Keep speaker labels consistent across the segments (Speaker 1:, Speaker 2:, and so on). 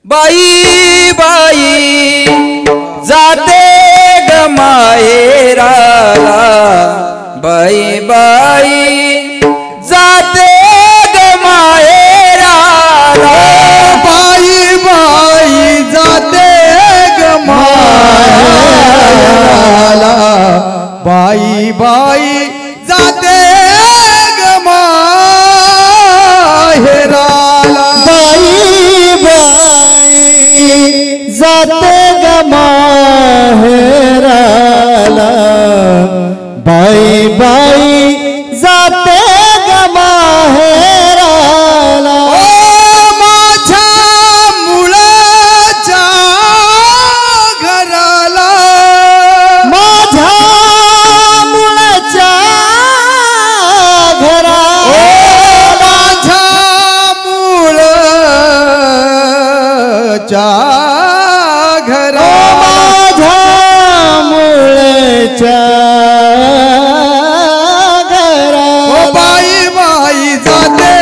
Speaker 1: बाई बाई जाते ग माहेराला, बाई बाई जाते ग माहेराला,
Speaker 2: बाई बाई जाते ग माहेराला, बाई बाई जाते ग माहेराला,
Speaker 3: बाई बाई जाते ग माहेराला, बाई बाई जाते ग माहेराला,
Speaker 2: ओ माझ्या मुळाच्या घराला,
Speaker 3: माझ्या मुळाच्या घराला,
Speaker 2: माझ्या मुळाच्या घरा,
Speaker 3: माझ्या मुळाच्या घरा,
Speaker 2: ओ बाई बाई जाते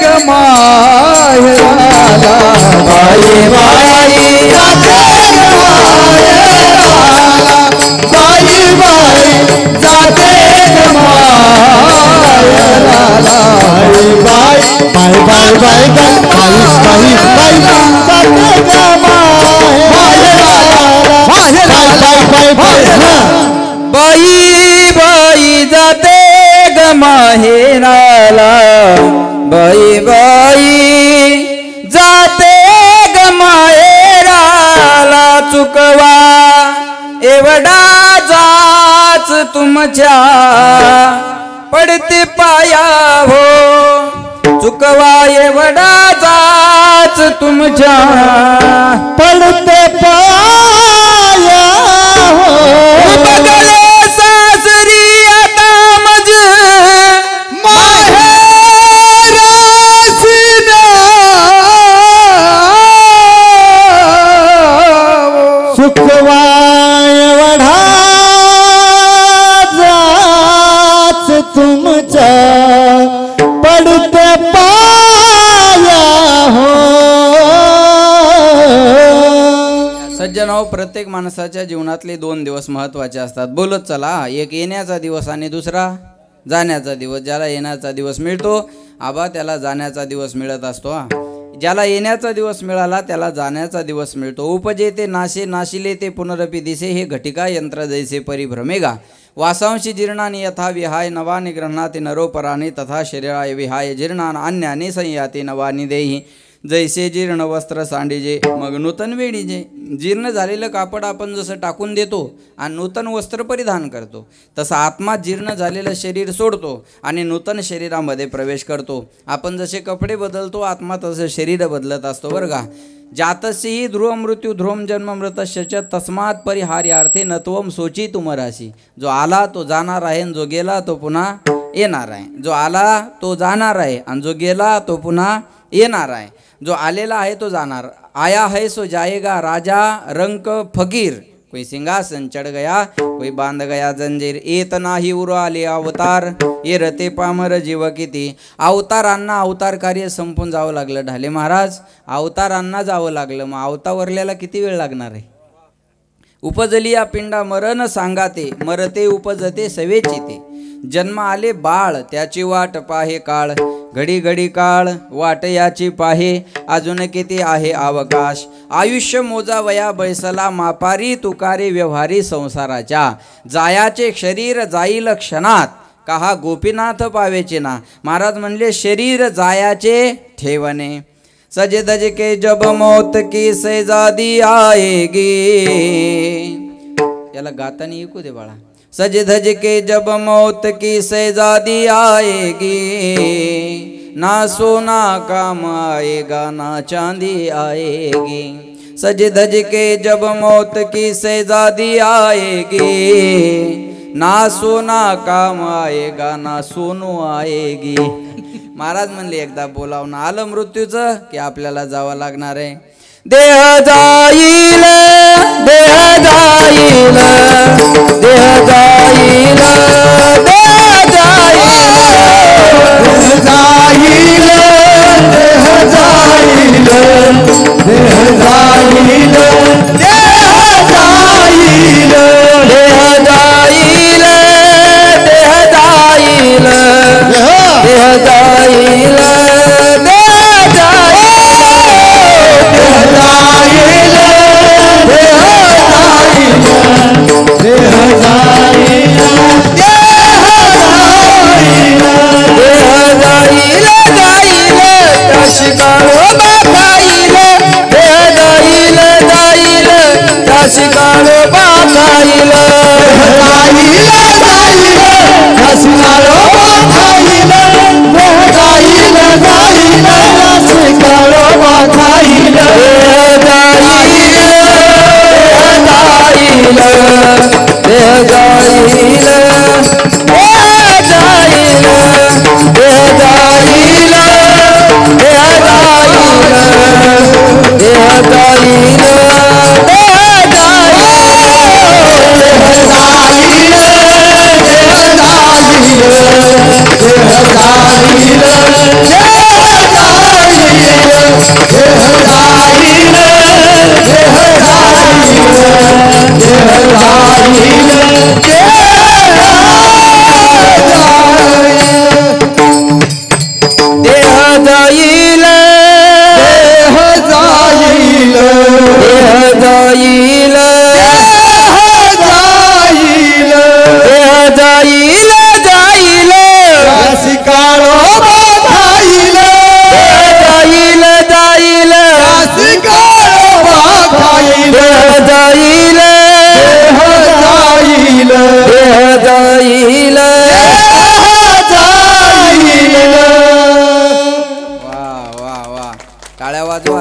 Speaker 2: ग माहेराला,
Speaker 1: बाई बाई जाते ग
Speaker 2: माहेराला, बाई बाई जाते ग माहेराला,
Speaker 3: बाई बाई बाई बाई बाई बाई बाई जाते ग माहेराला, बाई बाई
Speaker 1: बाई बाई जाते ग माहेराला, बाई बाई जाते ग माहेराला, चुकवा एवढा जाच तुमच्या पडते पाया हो, चुकवा एवढा जाच तुमच्या
Speaker 3: पडते पाया हो,
Speaker 1: बघले सासरी आता मज
Speaker 2: माहेराची नाव,
Speaker 3: सुखवा एवढा जाच तुमचा पडते पाया हो.
Speaker 1: सज्जनाओ, प्रत्येक माणसाच्या जीवनातले 2 दिवस महत्त्वाचे असतात. बोलत चला, एक येण्याचा दिवस आणि दुसरा जाण्याचा दिवस. ज्याला येण्याचा दिवस मिळतो आबा त्याला जाण्याचा दिवस मिळत असतो. ज्याला येण्याचा दिवस मिळाला त्याला जाण्याचा दिवस मिळतो. उपजे ते नाशे, नाशिले ते पुनरपि दिसे, हे घटिका यंत्र जैसे परिभ्रमेगा. वासांशी जीर्णानि यथा विहाय, नवानि गृह्णाति नरोपराणि, तथा शरीराय विहाय जीर्णान अन्यानि संयाति नवानि देहि. जैसे जीर्ण वस्त्र सांडीजे मग नूतन वेडीजे. जीर्ण झालेलं कापड आपण जसं टाकून देतो आणि नूतन वस्त्र परिधान करतो, तसं आत्मा जीर्ण झालेलं शरीर सोडतो आणि नूतन शरीरामध्ये प्रवेश करतो. आपण जसे कपडे बदलतो आत्मा तसं शरीर बदलत असतो बरं का. जातस्यहि ध्रुव मृत्यू ध्रुवम जन्म मृतस्य तस्मात् परिहार्यार्थे नत्वम सोची तुमराशी. जो आला तो जाणार आहे आणि जो गेला तो पुन्हा येणार आहे. जो आला तो जाणार आहे आणि जो गेला तो पुन्हा येणार आहे. जो आलेला आहे तो जाणार. आया है सो जाएगा राजा रंक फकीर. कोई सिंहासन चढ़ गया, कोई बांध गया जंजीर. येत नाही उर आले अवतार, ये रते पामर जीव किती. अवतारांना अवतार कार्य संपून जावं लागलं. ढाले महाराज अवतारांना जावं लागलं. मग अवतारवरल्याला किती वेळ लागणार आहे. उपजली या पिंडा मरण सांगाते, मरते उपजते सवेची ते. जन्म आले बाळ त्याची वाट पाहे काळ, घडी घडी काळ वाट याची पाहे. अजून किती आहे अवकाश. आयुष्य मोजा वया बैसला मापारी, तुकारे व्यवहारी संसाराच्या. जायाचे शरीर जाईल क्षणात, कहा गोपीनाथ पावेचे ना. महाराज म्हणले शरीर जायाचे ठेवणे. सजे धज के जब मौत की सैजादी आएगी. याला गातानी ऐकू दे बाळा. सज धज के जब मौत की सैजादी आएगी, ना सोना काम आएगा ना चांदी आएगी. सज धज के जब मौत की सैजादी आएगी, ना सोना काम आएगा ना सोनू आएगी. महाराज म्हणले एकदा बोलावून आलं मृत्यूचं की आपल्याला जावं लागणार आहे. देह जाईल, देह जाईल, देह जाईल, देह जाईल, देह जाईल, देह जाईल, देह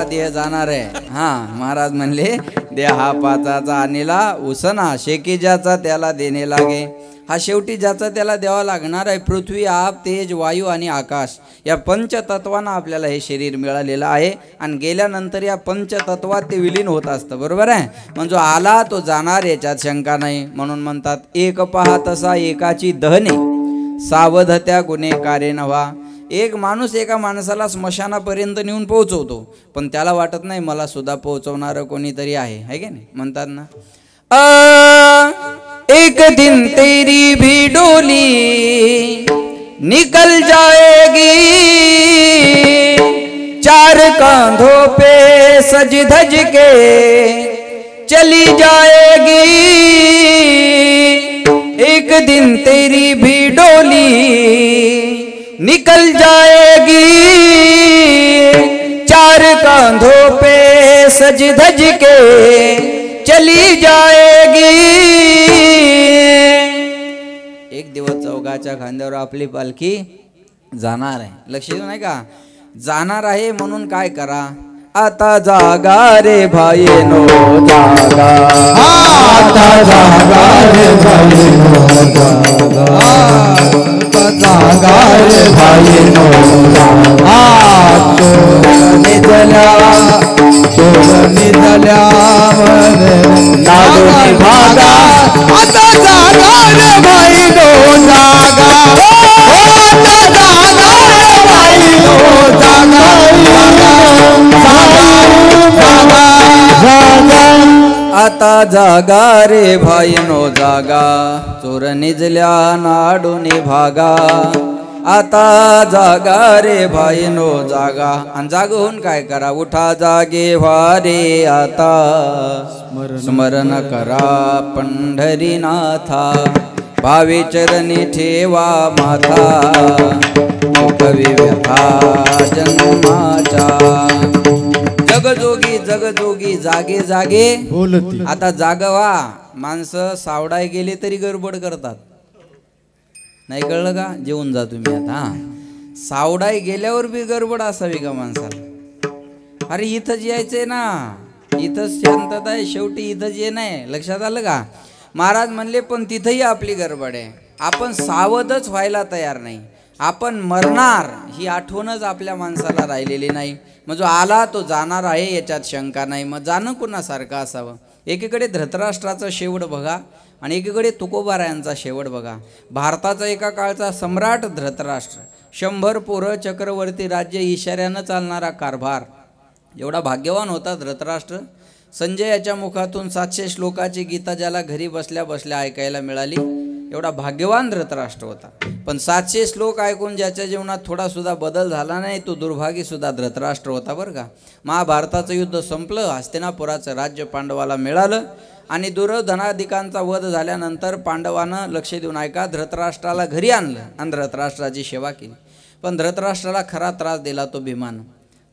Speaker 1: देह जाणार आहे. हा महाराज म्हणले देहा पाचाचा आणीला उसना शेकी ज्याचा त्याला देणे लागे. हा शेवटी ज्याचा त्याला द्यावा लागणार आहे. पृथ्वी आप तेज वायू आणि आकाश या पंचतत्वांना आपल्याला हे शरीर मिळालेलं आहे आणि गेल्यानंतर या पंचतत्वात ते विलीन होत असतं. बरोबर आहे. म्हणजे आला तो जाणार याच्यात शंका नाही. म्हणून म्हणतात एक पहा तसा एकाची दहने सावधत्या गुन्हे कार्य नव्हा. एक माणूस एका माणसाला स्मशानापर्यंत नेऊन पोहोचवतो पण त्याला वाटत नाही मला सुद्धा पोहोचवणारं कोणीतरी आहे की नाही. म्हणतात ना एक दिन तेरी भी डोली निकल जाएगी चार कांधों पे सज धज के चली जाएगी. एक दिन तेरी भी डोली निकल जाएगी चार कांधों पे सज धज के चली जाएगी. एक दिवस चौघाच्या खांद्यावर आपली पालखी जाणार आहे. लक्ष देऊ नाही का. जाणार आहे म्हणून काय करा. आता जागा रे भाई नो जागा.
Speaker 3: आता जागा रे भाई नो जागा. जागा रे भाई नो जागा. चोर निधल्या नागोनी भागा. आता जागा रे भाई नो जागा. आता जागा रे भाई नो जागा.
Speaker 1: आता जागा रे भाई नो जागा. चोर निजल्या नाडूने भागा. आता जागा रे भाई नो जागा. आणि जाग होऊन काय करा. उठा जागे व्हा रे आता स्मरण करा पंढरीनाथा. भावे चरणी ठेवा माथा कवी व्यथा जन्माचा. जगजोगी जागे जागे
Speaker 3: बोलती.
Speaker 1: आता जागवा. माणसं सावडाय गेले तरी गडबड करतात. नाही कळलं का. जेवून जा तुम्ही आता. सावडाय गेल्यावर बी गडबड असावी का माणसाला. अरे इथंच यायचंय ना. इथंच शांतता आहे. शेवटी इथंच ये नाही. लक्षात आलं का. महाराज म्हणले पण तिथंही आपली गडबड आहे. आपण सावधच व्हायला तयार नाही. आपण मरणार ही आठवणच आपल्या माणसाला राहिलेली नाही. मग जो आला तो जाणार आहे याच्यात शंका नाही. मग जाणं कुणासारखं असावं. एकीकडे धृतराष्ट्राचा शेवट बघा आणि एकीकडे तुकोबारायांचा शेवट बघा. भारताचा एका काळचा सम्राट धृतराष्ट्र. 100 पोरं, चक्रवर्ती राज्य, इशाऱ्यानं चालणारा कारभार. एवढा भाग्यवान होता धृतराष्ट्र. संजयाच्या मुखातून 700 श्लोकाची गीता ज्याला घरी बसल्या बसल्या ऐकायला मिळाली. एवढा भाग्यवान धृतराष्ट्र होता. पण 700 श्लोक ऐकून ज्याच्या जीवनात थोडा सुद्धा बदल झाला नाही तो दुर्भागी सुद्धा धृतराष्ट्र होता बरं का. महाभारताचं युद्ध संपलं. हस्तिनापुराचं राज्य पांडवाला मिळालं आणि दुर्योधनादिकांचा वध झाल्यानंतर पांडवानं लक्ष देऊन ऐका धृतराष्ट्राला घरी आणलं आणि धृतराष्ट्राची सेवा केली. पण धृतराष्ट्राला खरा त्रास दिला तो भीमानं.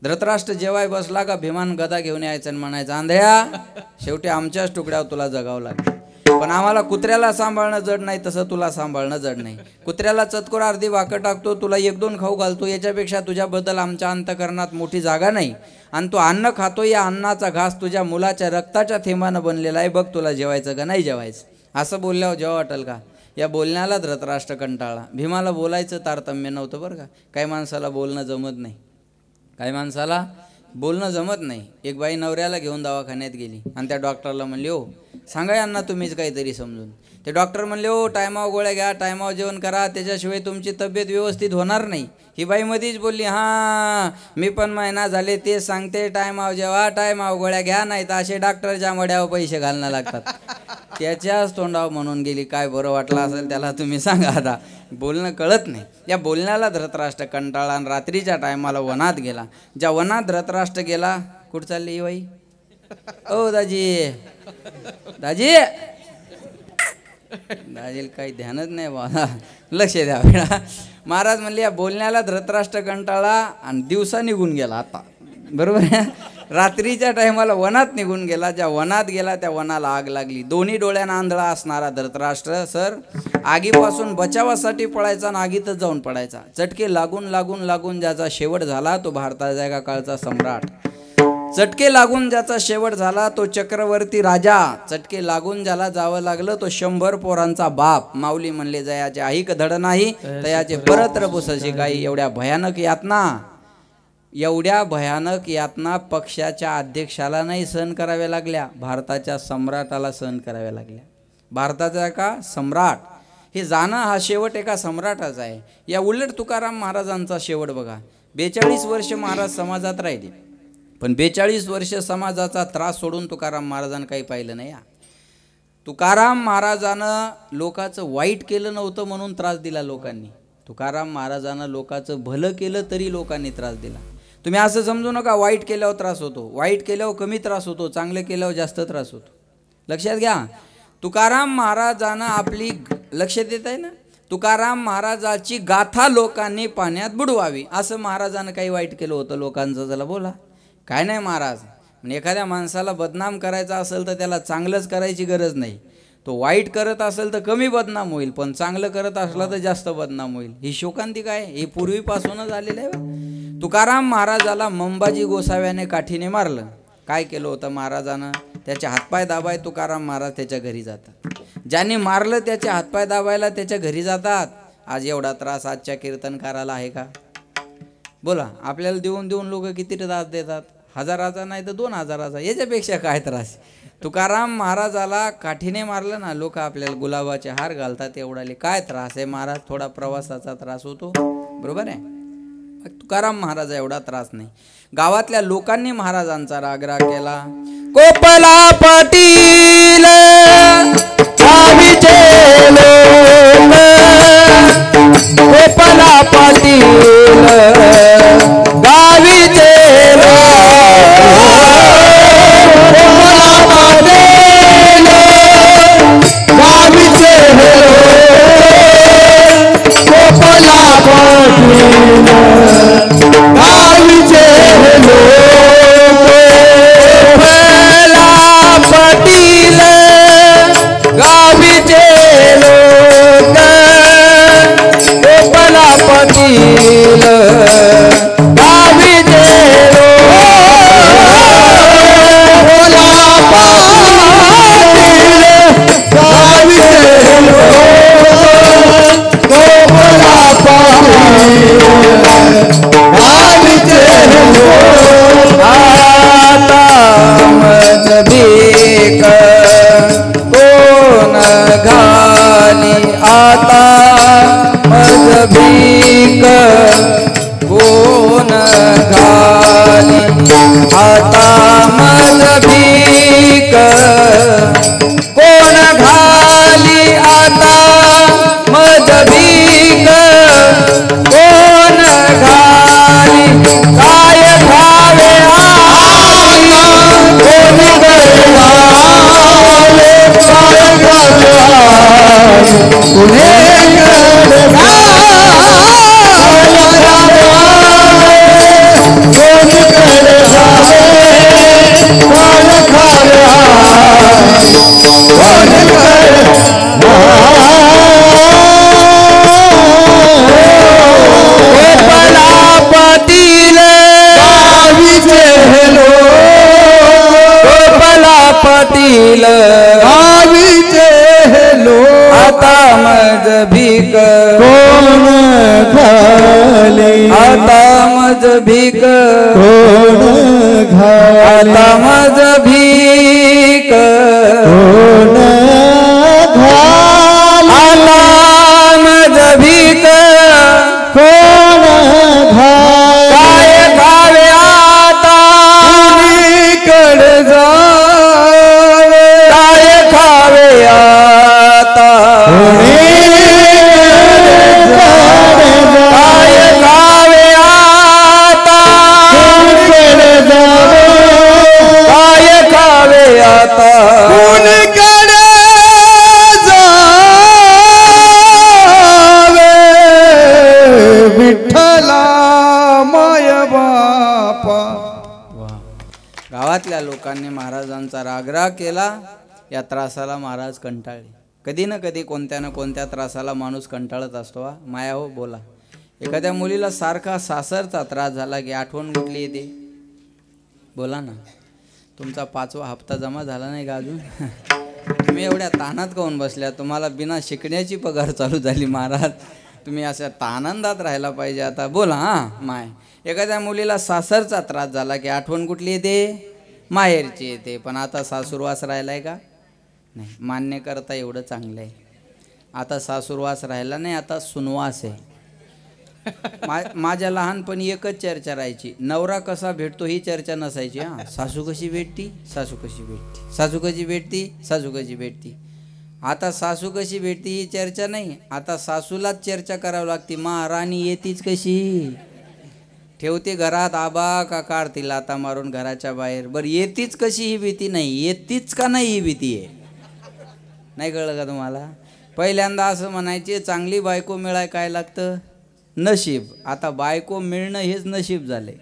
Speaker 1: धृतराष्ट्र जेवाय बसला का भीमान गदा घेऊन यायचं आणि म्हणायचं आंधळ्या शेवटी आमच्याच तुकड्यावर तुला जगावं लागेल. पण आम्हाला कुत्र्याला सांभाळणं जड नाही तसं तुला सांभाळणं जड नाही. कुत्र्याला चतकोर अर्धी वाकं टाकतो, तुला 1-2 खाऊ घालतो, याच्यापेक्षा तुझ्याबद्दल आमच्या अंतकरणात मोठी जागा नाही. आणि तो अन्न खातो, या अन्नाचा घास तुझ्या मुलाच्या रक्ताच्या थेंबानं बनलेला आहे. बघ तुला जेवायचं का नाही जेवायचं. असं बोलल्यावर जेव्हा वाटेल का. या बोलण्याला धृतराष्ट्र कंटाळला. भीमाला बोलायचं तारतम्य नव्हतं बरं का. काही माणसाला बोलणं जमत नाही. काही माणसाला बोलणं जमत नाही. एक बाई नवऱ्याला घेऊन दवाखान्यात गेली आणि त्या डॉक्टरला म्हणली, हो सांगा यांना तुम्हीच काहीतरी समजून. ते डॉक्टर म्हणले, हो टायमावर गोळ्या घ्या, टायमावर जेवण करा, त्याच्याशिवाय तुमची तब्येत व्यवस्थित होणार नाही. ही बाई मध्येच बोलली, हां मी पण महिना झाले तेच सांगते, टायमावर जेवा, टायमावर गोळ्या घ्या, नाही तर असे डॉक्टरच्या मड्यावर पैसे घालणं लागतात. त्याच्याच तोंडावर म्हणून गेली. काय बरं वाटलं असेल त्याला तुम्ही सांगा. आता बोलणं कळत नाही. या बोलण्याला धृतराष्ट्र कंटाळला आणि रात्रीच्या टायमाला वनात गेला. ज्या वनात धृतराष्ट्र गेला, कुठं चालली बाई? ओ दाजी, दाजी, दाजीला काही ध्यानच नाही बा, लक्ष द्या बेटा. महाराज म्हणले, या बोलण्याला धृतराष्ट्र कंटाळा आणि दिवसा निघून गेला. आता बरोबर आहे. रात्रीच्या टायमाला वनात निघून गेला. ज्या वनात गेला त्या वनाला आग लागली. दोन्ही डोळ्यांना आंधळा असणारा धृतराष्ट्र सर आगीपासून बचावासाठी पळायचा आणि आगीतच जाऊन पडायचा. चटके लागून लागून लागून ज्याचा शेवट झाला तो भारताच्या एका काळचा सम्राट. चटके लागून ज्याचा शेवट झाला तो चक्रवर्ती राजा. चटके लागून ज्याला जावं लागलं तो 100 पोरांचा बाप. माऊली म्हणले, जयाचे ऐक धड नाही तयाचे परत रबुसशी काही. एवढ्या भयानक यातना पक्षाच्या अध्यक्षाला नाही सहन कराव्या लागल्या, भारताच्या सम्राटाला सहन कराव्या लागल्या. भारताचा का सम्राट, हे जाणं हा शेवट एका सम्राटाचा आहे. या उलट तुकाराम महाराजांचा शेवट बघा. 42 वर्ष महाराज समाजात राहिले, पण 42 वर्ष समाजाचा त्रास सोडून तुकाराम महाराजांना काही पाहिलं नाही. तुकाराम महाराजानं लोकांचं वाईट केलं नव्हतं म्हणून त्रास दिला लोकांनी. तुकाराम महाराजानं लोकांचं भलं केलं तरी लोकांनी त्रास दिला. तुम्ही असं समजू नका वाईट केल्यावर त्रास होतो. वाईट केल्यावर कमी त्रास होतो, चांगलं केल्यावर जास्त त्रास होतो. लक्षात घ्या. तुकाराम महाराजानं आपली, लक्ष देत आहे ना, तुकाराम महाराजाची गाथा लोकांनी पाण्यात बुडवावी असं महाराजानं काही वाईट केलं होतं लोकांचं? चला बोला. काय नाही महाराज, म्हणजे एखाद्या माणसाला बदनाम करायचा असेल तर त्याला चांगलंच करायची गरज नाही. तो वाईट करत असेल तर कमी बदनाम होईल, पण चांगलं करत असला तर जास्त बदनाम होईल. ही शोकांतिका आहे, ही पूर्वीपासूनच आलेलं आहे. तुकाराम महाराजाला मंबाजी गोसाव्याने काठीने मारलं. काय केलं होतं महाराजानं? त्याचे हातपाय दाबाय तुकाराम महाराज त्याच्या घरी जातात. ज्यांनी मारलं त्याचे हातपाय दाबायला त्याच्या घरी जातात. आज एवढा त्रास आजच्या कीर्तनकाराला आहे का? बोला. आपल्याला देऊन देऊन लोक किती त्रास देतात? 1000चा नाही तर 2000चा. याच्यापेक्षा काय त्रास? तुकाराम महाराजाला काठीने मारलं ना, लोक आपल्याला गुलाबाचे हार घालतात. एवढाले काय त्रास आहे महाराज? थोडा प्रवासाचा त्रास होतो, बरोबर आहे. तुकाराम महाराजा एवढा त्रास नाही. गावातल्या लोकांनी महाराजांचा रागराग केला. कोपला पाटील गावीचे लोक, कोपला पाटील गावीचे
Speaker 3: भीक कोण
Speaker 1: आता मज भीक
Speaker 3: कोण घाल
Speaker 1: आता मज भीक
Speaker 3: कोण घाल
Speaker 1: काय खावे आता
Speaker 2: कुणीकडे जावे
Speaker 1: काय खावे आता काय खावे आता काय खावे आता
Speaker 2: कुणीकडे जावे विठ्ठला माय बापा.
Speaker 1: गावातल्या लोकांनी महाराजांचा रागराग केला. या त्रासाला महाराज कंटाळले. कधी ना कधी कोणत्या ना कोणत्या त्रासाला माणूस कंटाळत असतो. माया हो बोला. एखाद्या मुलीला सारखा सासरचा त्रास झाला की आठवण कुठली येते? बोला ना. तुमचा 5वा हप्ता जमा झाला नाही का अजून? तुम्ही एवढ्या ताणात काऊन बसल्या? तुम्हाला बिना शिकण्याची पगार चालू झाली महाराज. तुम्ही अशा आनंदात राहायला पाहिजे. आता बोला. हां माय. एखाद्या मुलीला सासरचा त्रास झाला की आठवण कुठली येते? माहेरची येते. पण आता सासूरवास राहिलाय का? नाही. मान्य करता एवढं चांगलं आहे. आता सासूरवास राहिला नाही, आता सुनवास आहे. माझ्या लहानपणी एकच चर्चा राहायची. नवरा कसा भेटतो ही चर्चा नसायची. हां सासू कशी भेटती, सासू कशी भेटती, सासू कशी भेटती, सासू कशी भेटती. आता सासू कशी भेटती ही चर्चा नाही. आता सासूलाच चर्चा करावी लागते. महाराणी येतीच कशी, ठेवते घरात आबा का काढतील आता मारून घराच्या बाहेर. बरं येतीच कशी ही भीती नाही, येतीच का नाही ही भीती आहे. नाही कळलं का तुम्हाला? पहिल्यांदा असं म्हणायचे चांगली बायको मिळाय काय लागतं? नशीब. आता बायको मिळणं हेच नशीब झाले.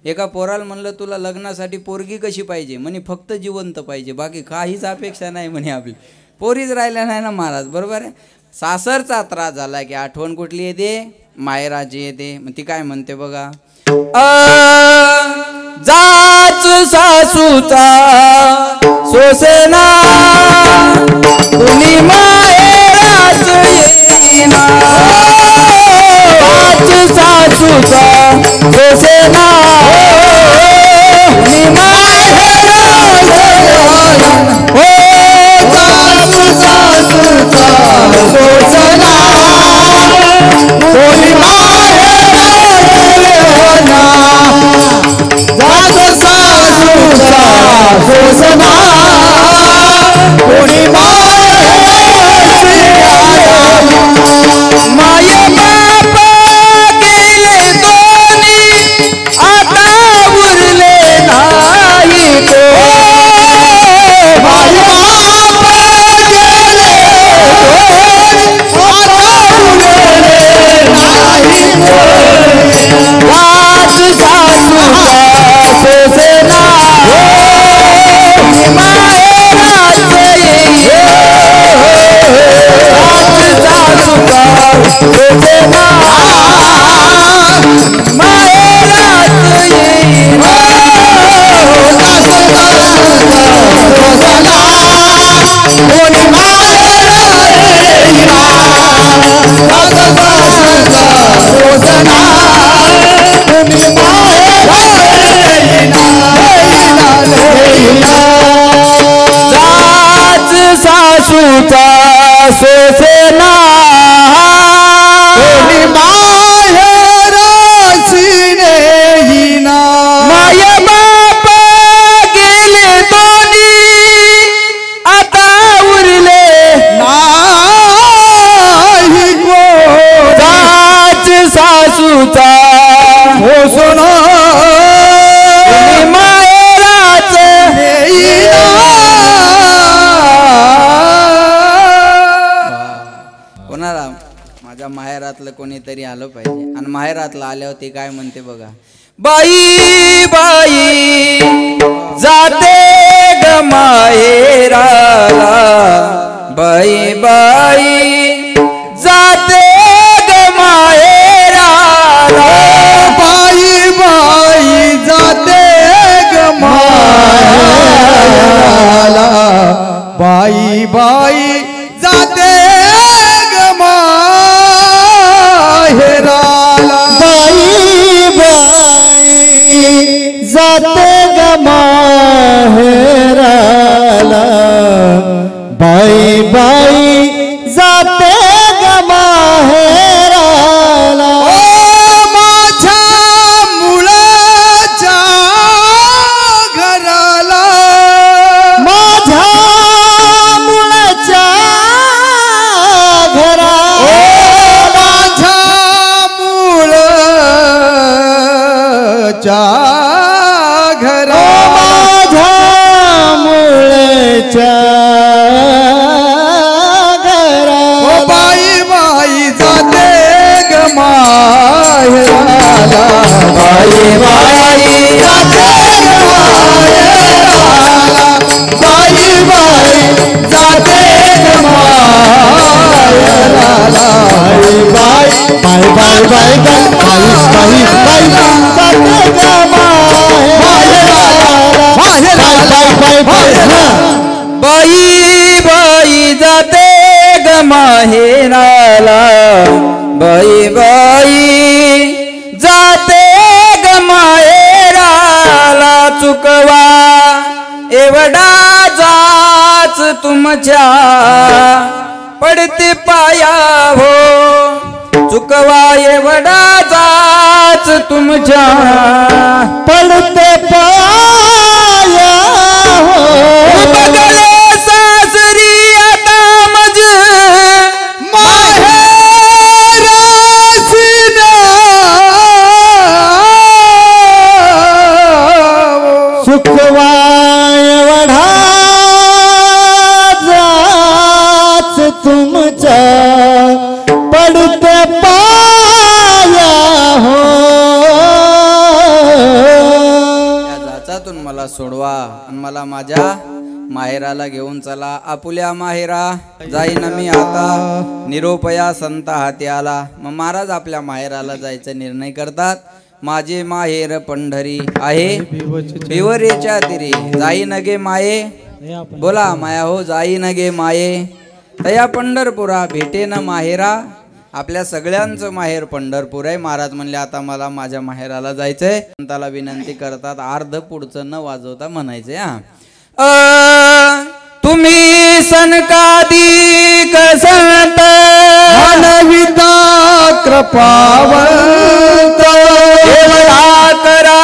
Speaker 1: एका पोराला म्हणलं तुला लग्नासाठी पोरगी कशी पाहिजे? म्हणे फक्त जिवंत पाहिजे, बाकी काहीच अपेक्षा नाही म्हणे आपली. पोरीच राहिल्या नाही ना महाराज. बरोबर आहे. सासरचा त्रास झाला की आठवण कुठली येते? मायराची येते. मग ती काय म्हणते बघा. जाच सासूचा सोसेना कुणी माहेराच येईना. जाच सासूचा सोसेना कुणी माहेराच येईना. सासूचा सोसेना कुणी माय बापा गेले दोन्ही आता उरले नाही को. माय बापा गेले आता उरले नाही को. राज सासूचा सोसेना माहेराच येईना. सोसेना माहेराच येईना. कोणी माहेराच येईना. सोसेना कोणी माहेराच येईना. जाच सासूचा सोसेना कोणी माहेराच येईना. माय बाप गेले दोन्ही आता उरले नाही को. जाच सासूचा सोसेना कोणी माहेराच येईना. कोणाला? माझ्या माहेरातलं कोणीतरी आलं पाहिजे. आणि माहेरातलं आल्यावर ते काय म्हणते बघा. बाई बाई जाते ग माहेराला. बाई बाई जाते ग माहेराला.
Speaker 2: बाई बाई जाते ग माहेराला. बाई बाई जाते ग माहेराला.
Speaker 3: बाई बाई जाते ग माहेराला. बाई बाई जाते ग माहेराला
Speaker 2: ओ माझ्या मुलाच्या घराला
Speaker 3: माझ्या मुलाच्या घरा
Speaker 2: ओ माझ्या मुलाच्या घरा
Speaker 3: माझ्या मुलाच्या घरा
Speaker 2: ओ बाई बाई जाते ग माहेराला
Speaker 3: बाई बाई जाते ग माहेराला बाई बाई जाते ग माहेराला बाई बाई बाई बाई बाई बाई बाई बाई जाते ग माहेराला बाई बाई बाई
Speaker 1: बाई बाई जाते ग माहेराला बाई बाई जाते ग माहेराला चुकवा एवढा जाच तुमच्या पडते पाया हो चुकवा एवढा जाच तुमच्या
Speaker 3: पडते पाया हो
Speaker 1: बघले सासरी आता मज
Speaker 3: सुखवाय वढा जाच तुमच्या पडते पाया हो
Speaker 1: या जाचातून मला सोडवा आणि मला माझ्या माहेराला घेऊन चला आपुल्या माहेरा जाईन मी आता निरोपया संत हाती आला मग महाराज आपल्या माहेराला जायचा निर्णय करतात माझे माहेर पंढरी आहे भिवरेच्या तिरी जाई नगे माये बोला माया हो जाई नगे माये तया पंढरपुरा भेटे न माहेरा आपल्या सगळ्यांचं माहेर पंढरपूर आहे महाराज म्हणले आता मला माझ्या माहेराला जायचंय संताला विनंती करतात अर्ध पुढचं न वाजवता म्हणायचंय हा तुम्ही सनकादिक संत
Speaker 2: मानविता कृपावंत
Speaker 1: एवढा करा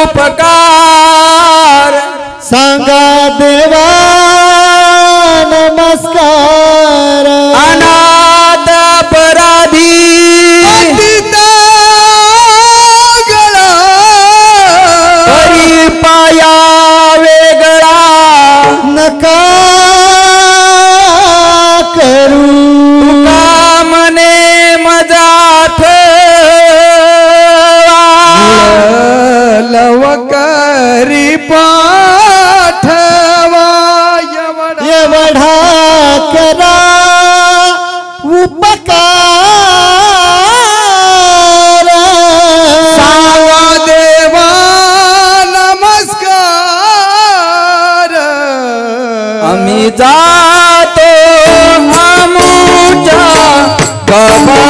Speaker 1: उपकार
Speaker 3: सांगा देवा नमस्कार
Speaker 1: अनाथ अपराधी हरी पाया वेगळा
Speaker 3: नका करू
Speaker 1: तुका मने मजात
Speaker 2: लवकरी पाठवा
Speaker 3: एवढा करा उपकार
Speaker 2: सांगा देवा नमस्कार
Speaker 1: आम्ही जातो आमुच्या गावा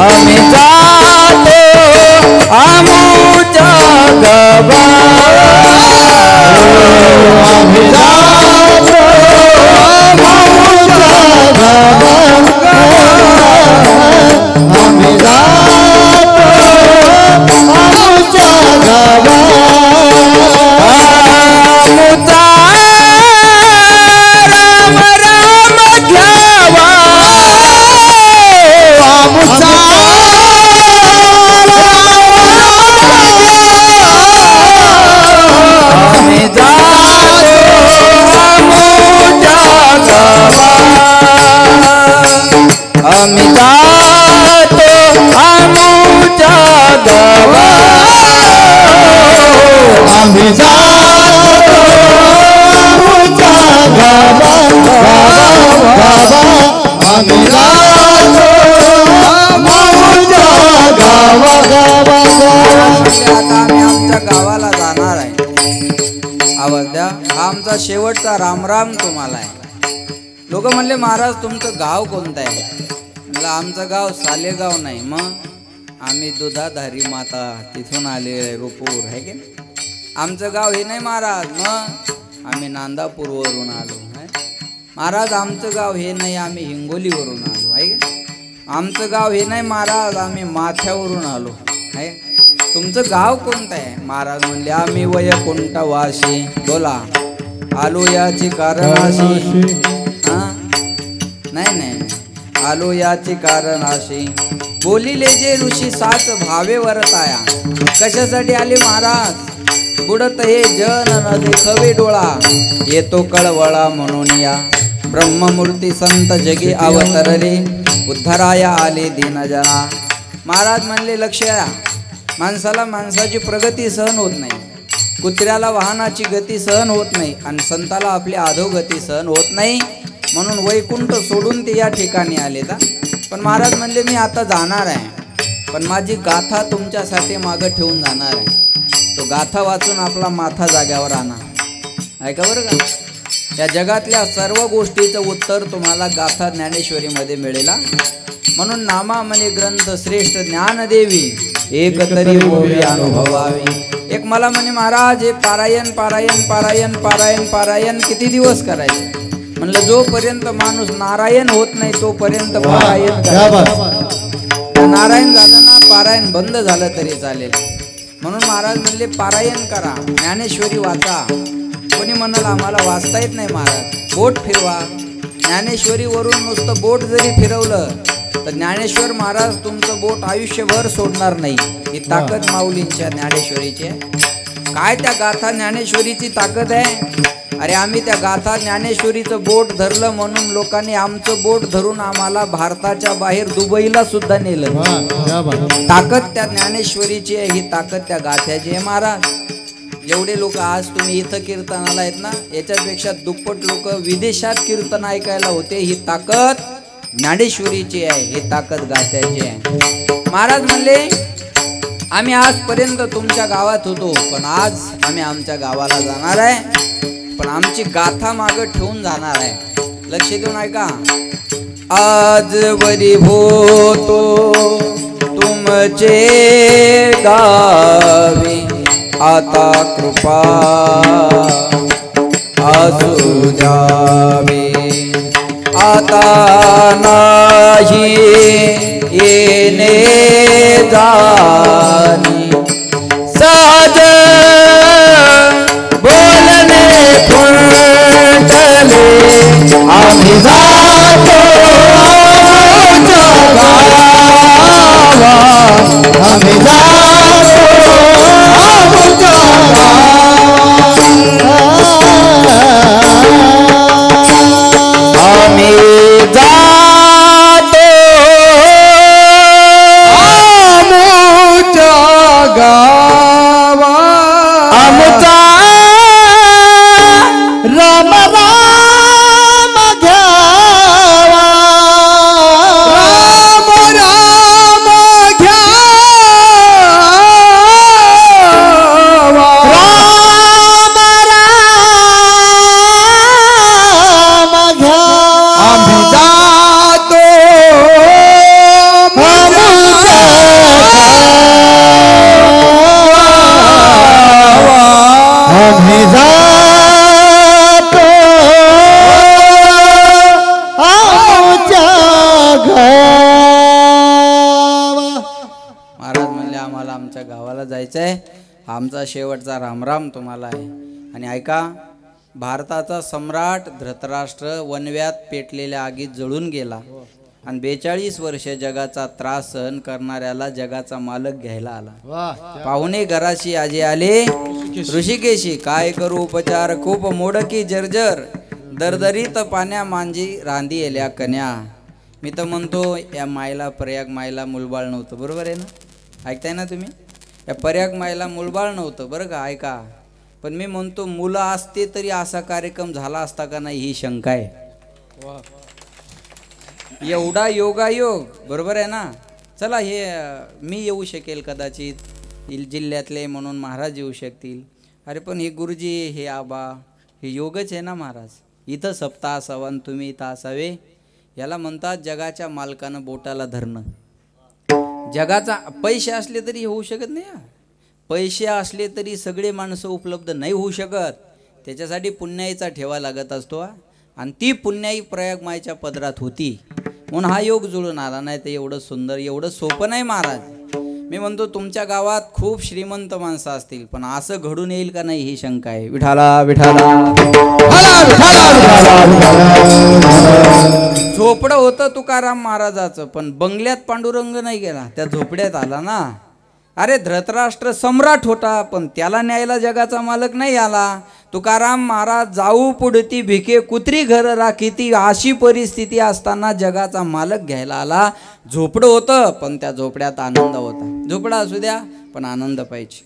Speaker 1: आम्ही जातो आमुच्या गावा
Speaker 3: आम्ही जातो आमुच्या गावा आम्ही जातो आमुच्या गावा
Speaker 1: आमुचा राम राम घ्यावा
Speaker 3: आमुचा
Speaker 1: आम्ही जातो आमुच्या गावा आम्ही जातो आमुच्या गावा
Speaker 3: आम्ही जातो आमुच्या गावा गावा आम्ही जातो आमुच्या गावा गावा
Speaker 1: आता आम्ही आमच्या गावाला जाणार आहे आवाज द्या हा आमचा शेवटचा रामराम तुम्हाला आहे लोक म्हणले महाराज तुमचं गाव कोणतं आहे म्हणलं आमचं गाव सालेगाव नाही मग आम्ही दुधाधारी माता तिथून आले रूपूर आहे की नाही? आमचं गाव हे नाही महाराज मग आम्ही नांदापूरवरून आलो है महाराज. आमचं गाव हे नाही, आम्ही हिंगोलीवरून आलो आहे का. आमचं गाव हे नाही महाराज, आम्ही माथ्यावरून आलो आहे. तुमचं गाव कोणतं आहे महाराज. म्हणले आम्ही वैकुंठवासी. बोला आलो याची कारणाशी. हां नाही नाही आलो याची कारणाशी. बोलिले जे ऋषी साच भावे वरताया. कशासाठी आले महाराज. बुडत हे जन न देखवे डोळा. येतो कळवळा म्हणून या. ब्रह्ममूर्ती संत जगी अवतरले. उद्धराया आले दीनजना. महाराज म्हणले लक्ष द्या. माणसाला माणसाची प्रगती सहन होत नाही. कुत्र्याला वाहनाची गती सहन होत नाही आणि संताला आपली अधोगती सहन होत नाही. म्हणून वैकुंठ सोडून ते या ठिकाणी आले. पण महाराज म्हणले मी आता जाणार आहे, पण माझी गाथा तुमच्यासाठी मागं ठेवून जाणार आहे. तो गाथा वाचून आपला माथा जाग्यावर आणा. ऐका बरं का. या जगातल्या सर्व गोष्टीचं उत्तर तुम्हाला गाथा ज्ञानेश्वरीमध्ये मिळेल. म्हणून नामा म्हणे ग्रंथ श्रेष्ठ ज्ञानदेवी. एक तरी होवी अनुभवावी. एक मला म्हणे महाराज हे पारायण पारायण पारायण पारायण पारायण किती दिवस करायचं. म्हणलं जोपर्यंत माणूस नारायण होत नाही तोपर्यंत पारायण करायचं. नारायण झालं ना पारायण बंद झालं तरी चालेल. म्हणून महाराज म्हणले पारायण करा, ज्ञानेश्वरी वाचा. कोणी म्हणाल आम्हाला वाचता येत नाही महाराज. बोट फिरवा. ज्ञानेश्वरीवरून नुसतं बोट जरी फिरवलं तर ज्ञानेश्वर महाराज तुमचं बोट आयुष्यभर सोडणार नाही. ही ताकद माऊलींच्या ज्ञानेश्वरीची आहे. काय त्या गाथा ज्ञानेश्वरीची ताकद आहे. अरे आम्ही त्या गाथा ज्ञानेश्वरीचं बोट धरलं म्हणून लोकांनी आमचं बोट धरून आम्हाला भारताच्या बाहेर दुबईला सुद्धा नेलं. ताकद त्या ज्ञानेश्वरीची आहे. ही ताकद त्या गाथ्याची आहे महाराज. जेवढे लोक आज तुम्ही इथं कीर्तनाला आहेत ना, याच्यापेक्षा दुप्पट लोक विदेशात कीर्तन ऐकायला होते. ही ताकद ज्ञानेश्वरीची आहे. ही ताकद गाथ्याची आहे. महाराज म्हणले आम्ही आजपर्यंत तुमच्या गावात होतो, पण आज आम्ही आमच्या गावाला जाणार आहे. पण आमची गाथा मागं ठेवून जाणार आहे. लक्ष देऊन ऐका. आज वरी होतो तुमचे गावी. आता कृपा असू द्यावी. आता नाही येणे जाणी. सहज बोलणे फुटले. आम्ही जातो जगावा. आम्ही जातो जगावा. आम्ही जातो
Speaker 2: गावा.
Speaker 1: आमचा राम राम घ्यावा.
Speaker 2: राम राम घ्यावा.
Speaker 1: राम राम घ्यावा.
Speaker 2: आम्ही जातो
Speaker 1: आम्ही जातो आमच्या गावा. महाराज म्हणले आम्हाला आमच्या गावाला जायचं आहे. आमचा शेवटचा रामराम तुम्हाला आहे. आणि ऐका, भारताचा सम्राट धृतराष्ट्र वनव्यात पेटलेल्या आगीत जळून गेला आणि 42 वर्ष जगाचा त्रास सहन करणाऱ्याला जगाचा मालक घ्यायला आला. पाहुणे घराशी आजे आले ऋषिकेशी. काय करू उपचार खूप मोडकी जर्जर. दरदरीत पाण्या मांजी रांदी येल्या कन्या. मी तर म्हणतो या मायला प्रयाग मायला मुलबाळ नव्हतं. बरोबर आहे ना. ऐकताय ना तुम्ही. या प्रयाग मायला मुलबाळ नव्हतं बरं का. ऐका. पण मी म्हणतो मुलं असते तरी असा कार्यक्रम झाला असता का नाही ही शंका आहे. एवढा योगायोग. बरोबर आहे ना. चला हे मी येऊ शकेल कदाचित जिल्ह्यातले म्हणून महाराज येऊ शकतील. अरे पण हे गुरुजी हे आबा हे योगच आहे ना महाराज. इथं सप्ताह असावा आणि तुम्ही इथं असावे. याला म्हणतात जगाच्या मालकानं बोटाला धरणं. जगाचा पैसे असले तरी होऊ शकत नाही. पैसे असले तरी सगळे माणसं उपलब्ध नाही होऊ शकत. त्याच्यासाठी पुण्याईचा ठेवा लागत असतो आणि ती पुण्याई प्रयाग मायच्या पदरात होती म्हणून हा योग जुळून आला. नाही तर एवढं सुंदर एवढं सोपं नाही महाराज. मी म्हणतो तुमच्या गावात खूप श्रीमंत माणसं असतील पण असं घडून येईल का नाही ही शंका आहे. विठाला विठाला झोपडं होतं तुकाराम महाराजाचं पण बंगल्यात पांडुरंग नाही गेला, त्या झोपड्यात आला ना. अरे धृतराष्ट्र सम्राट होता पण त्याला न्यायला जगाचा मालक नाही आला. तुकाराम महाराज जाऊ पुढती भिके कुत्री घर राखीती अशी परिस्थिती असताना जगाचा मालक घ्यायला आला. झोपडं होतं पण त्या झोपड्यात आनंद होता. झोपडा असू द्या पण आनंद पाहिजे.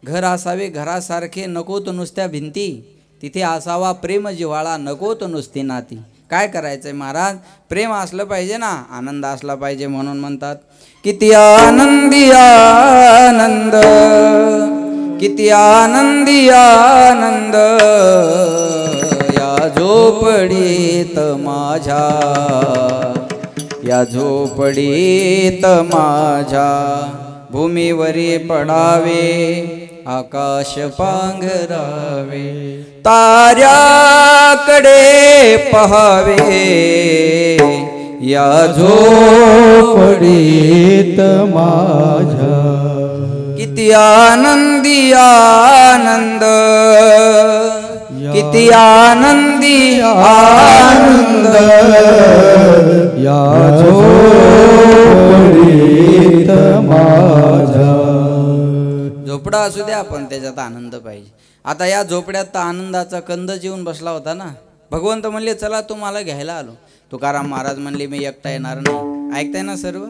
Speaker 1: घर असावे घरासारखे नको तो नुसत्या भिंती, तिथे असावा प्रेम जिव्हाळा नको तो नुसती नाती. काय करायचंय महाराज, प्रेम असलं पाहिजे ना, आनंद असला पाहिजे. म्हणून म्हणतात किती आनंदी आनंद किती आनंदी आनंद या झोपडीत माझ्या या झोपडीत माझ्या भूमीवरी पडावे आकाश पांघरावे ताऱ्याकडे पहावे या झोपडीत माझ्या. किती आनंदी आनंद किती आनंदी आनंद
Speaker 3: या झोपडीत माझ्या.
Speaker 1: झोपडा असू द्या पण त्याच्यात आनंद पाहिजे. आता या झोपड्यात तर आनंदाचा कंदच येऊन बसला होता ना. भगवंत म्हणले चला तुम्हाला घ्यायला आलो. तुकाराम महाराज म्हणले मी एकटा येणार नाही. ऐकताय ना सर्व.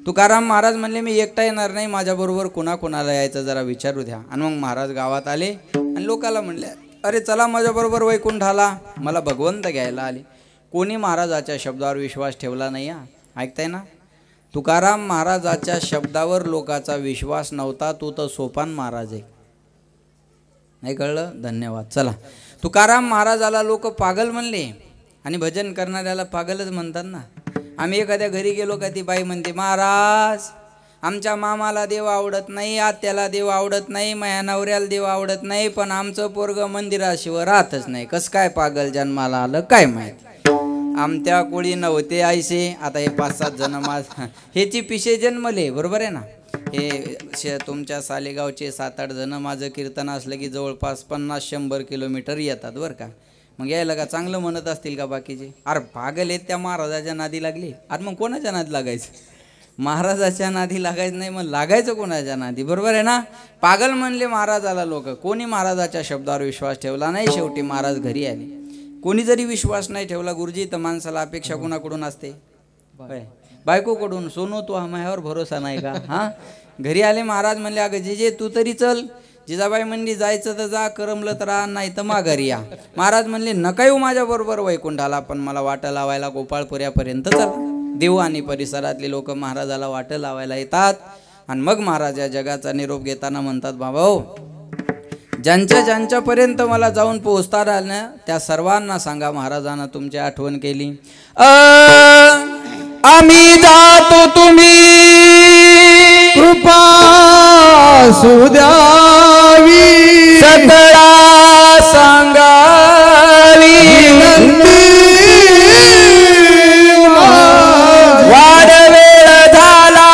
Speaker 1: तुकाराम महाराज म्हणले मी एकटा येणार नाही, माझ्याबरोबर कुणाला यायचं जरा विचारू द्या. आणि मग महाराज गावात आले आणि लोकाला म्हणले अरे चला माझ्याबरोबर वैकुंठाला. मला भगवंत घ्यायला आले. कोणी महाराजाच्या शब्दावर विश्वास ठेवला नाही. ऐकताय ना. तुकाराम महाराजाच्या शब्दावर लोकाचा विश्वास नव्हता. तू तर सोपान महाराज आहे. नाही कळलं. धन्यवाद. चला. तुकाराम महाराजाला लोक पागल म्हणले आणि भजन करणाऱ्याला पागलच म्हणतात ना. आम्ही एखाद्या घरी गेलो का ती बाई म्हणते महाराज आमच्या मामाला देव आवडत नाही, आत्याला देव आवडत नाही, माझ्या नवऱ्याला देव आवडत नाही, पण आमचं पोरग मंदिराशिवाय राहतच नाही. कसं काय पागल जन्माला आलं काय माहिती. आमच्या कोळी नव्हते आयसे. आता हे 5-7 जण ह्याची पिशे जन्मले. बरोबर आहे ना. हे तुमच्या सालेगावचे 7-8 जण माझं कीर्तन असलं की जवळपास 50-100 किलोमीटर येतात बरं का. मग यायला का चांगलं म्हणत असतील का बाकीचे. अरे पागल आहेत त्या महाराजाच्या नादी लागली. अरे मग कोणाच्या नादी लागायचं. महाराजाच्या नादी लागायचं नाही मग लागायचं कोणाच्या नादी. बरोबर आहे ना. पागल म्हणले महाराजाला लोक. कोणी महाराजाच्या शब्दावर विश्वास ठेवला नाही. शेवटी महाराज घरी आले. कोणी जरी विश्वास नाही ठेवला गुरुजी तर माणसाला अपेक्षा कोणाकडून असते. बायकोकडून. सोनू तू माझ्यावर भरोसा नाही का. हां. घरी आले महाराज म्हणले अगं जे तू तरी चल. जिजाबाई म्हणली जायचं तर जा, करमलं तर राहा, नाही तर माघारी या. महाराज म्हणले नका येऊ माझ्याबरोबर वैकुंठाला, पण मला वाटं लावायला गोपाळपुऱ्यापर्यंत चला. देव आणि परिसरातले लोक महाराजाला वाटं लावायला येतात आणि मग महाराज या जगाचा निरोप घेताना म्हणतात बाबा हो ज्यांच्यापर्यंत मला जाऊन पोहोचता आलं त्या सर्वांना सांगा महाराजांना तुमची आठवण केली. आम्ही जातो तुम्ही
Speaker 3: कृपा सुद्यावी
Speaker 1: सगळा सांगावी वाड वेळ झाला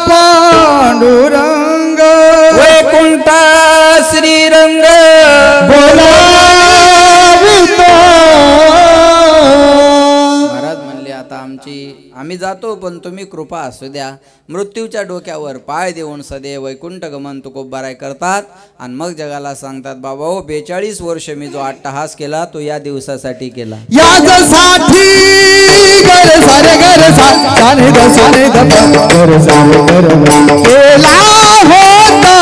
Speaker 3: पांडुरंग
Speaker 1: वैकुंठ श्रीरंग
Speaker 3: बोलावितो.
Speaker 1: महाराज म्हणले आता आम्ही जातो पण तुम्ही कृपा असू द्या. मृत्यूच्या डोक्यावर पाय देऊन सदैव वैकुंठ गमन तुकोबाराय करतात आणि मग जगाला सांगतात बाबा हो 42 वर्ष मी जो अट्टहास केला तो या दिवसासाठी केला.
Speaker 3: यासाठी घर सारे घर साने द घर सारे घर केला होता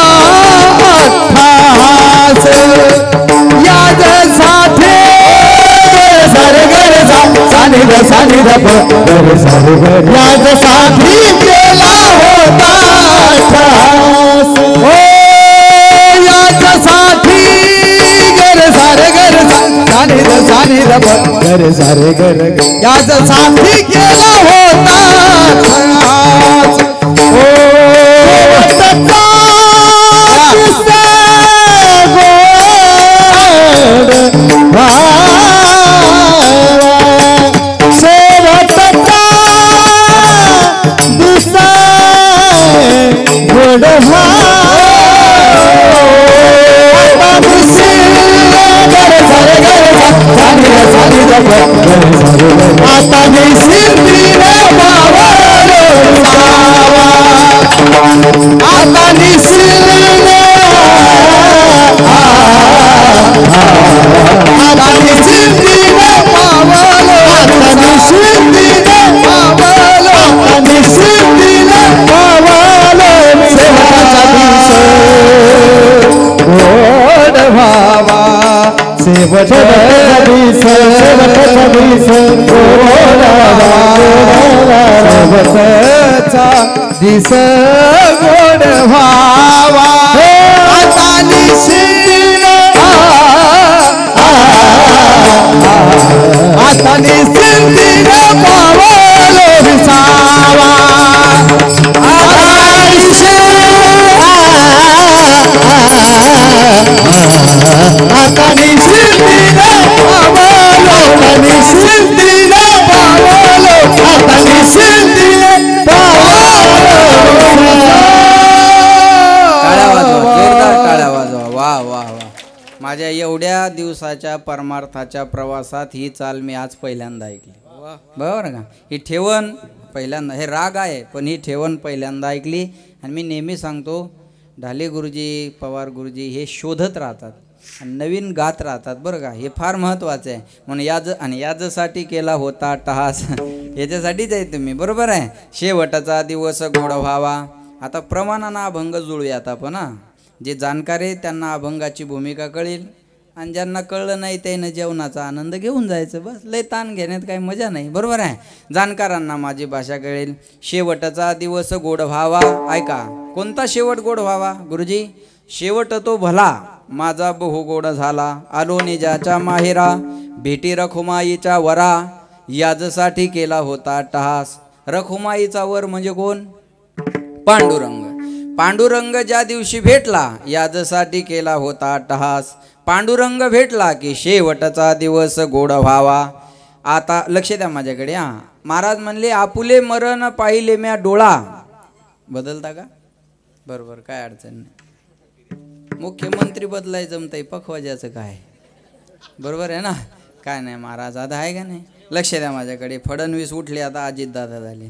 Speaker 3: अट्टहास. यासाठी सारे घर साने द घर सारे घर यासाठी केला होता अट्टहास. हो यासाठी घर सारे घर साने द घर सारे घर यासाठी केला होता अट्टहास. हो शेवटचा दिस शेवटचा दिस गोड व्हावा आता निश्चित आता निश्चित पावलो विसावा आता निश्चित पावलो निश्चित पावलो आता निश्चित
Speaker 1: टाळ्या वाजवा, जोरदार टाळ्या वाजवा. वा वा वा. माझ्या एवढ्या दिवसाच्या परमार्थाच्या प्रवासात ही चाल मी आज पहिल्यांदा ऐकली. बरोबर का? ही ठेवण पहिल्यांदा, हे राग आहे पण ही ठेवण पहिल्यांदा ऐकली. आणि मी नेहमी सांगतो, ढाले गुरुजी, पवार गुरुजी हे शोधत राहतात आणि नवीन गात राहतात बरं का. हे फार महत्त्वाचं आहे. म्हणून याजसाठी केला होता टहास याच्यासाठीच आहे तुम्ही, बरोबर आहे. शेवटचा दिवस गोड व्हावा. आता प्रमाणानं अभंग जुळूयात आपण. जे जाणकार आहे त्यांना अभंगाची भूमिका कळेल आणि ज्यांना कळलं नाही त्यानं जेवणाचा आनंद घेऊन जायचं. बस, लय ताण घेण्यात काही मजा नाही, बरोबर आहे. जाणकारांना माझी भाषा कळेल. शेवटचा दिवस गोड व्हावा. ऐका, कोणता शेवट गोड व्हावा गुरुजी? शेवट तो भला माझा बहु गोड झाला, आलो निजाच्या माहेरा, भेटी रखुमाईच्या वरा, याजसाठी केला होता टहास. रखुमाईचा वर म्हणजे कोण? पांडुरंग. पांडुरंग ज्या दिवशी भेटला याजसाठी केला होता टहास. पांडुरंग भेटला की शेवटचा दिवस गोड व्हावा. आता लक्ष द्या माझ्याकडे. महाराज म्हणले, आपुले मरण पाहिले म्या डोळा. बदलता का? बरोबर, काय अडचण नाही. मुख्यमंत्री बदलाय जमतंय, पखवाजाचं काय? बरोबर आहे ना? काय नाही महाराज, आता आहे का नाही? लक्ष द्या माझ्याकडे. फडणवीस उठले, आता अजितदादा झाले.